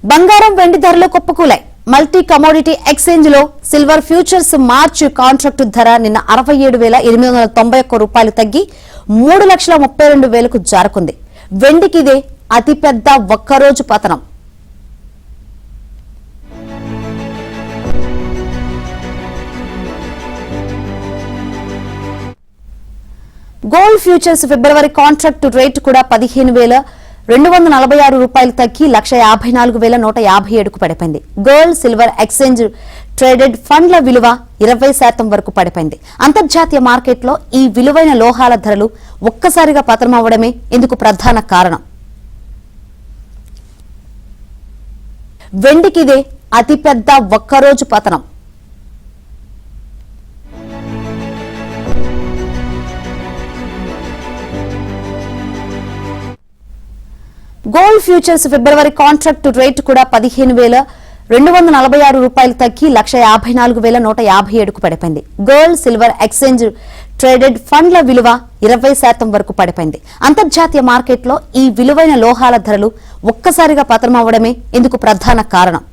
బంగారం వెండి ధరలు కుప్పకూలాయి. మల్టీ కమోడిటీ ఎక్స్చేంజ్ లో సిల్వర్ ఫ్యూచర్స్ మార్చి కాంట్రాక్టు ధర నిన్న 67,891 రూపాయలు తగ్గి 3,32,000కు జారుకుంది. వెండికిదే అతిపెద్ద ఒక్కరోజు పతనం. గోల్డ్ ఫ్యూచర్స్ ఫిబ్రవరి కాంట్రాక్టు రేటు కూడా 15,246 రూపాయలు తగ్గి 1,54,157కు పడిపోయింది. గోల్డ్ సిల్వర్ ఎక్స్చేంజ్ ట్రేడెడ్ ఫండ్ల విలువ 20% వరకు పడిపోయింది. అంతర్జాతీయ మార్కెట్లో ఈ విలువైన లోహాల ధరలు ఒక్కసారిగా పతనమవ్వడమే ఇందుకు ప్రధాన కారణం. వెండికిదే అతిపెద్ద ఒక్కరోజు పతనం. గోల్డ్ ఫ్యూచర్స్ ఫిబ్రవరి కాంట్రాక్టు రేటు కూడా 15,246 రూపాయలు తగ్గి 1,54,157కు పడిపోయింది. గోల్డ్ సిల్వర్ ఎక్స్చేంజ్ ట్రేడెడ్ ఫండ్ల విలువ 20% వరకు పడిపోయింది. అంతర్జాతీయ మార్కెట్లో ఈ విలువైన లోహాల ధరలు ఒక్కసారిగా పతనమవ్వడమే ఇందుకు ప్రధాన కారణం.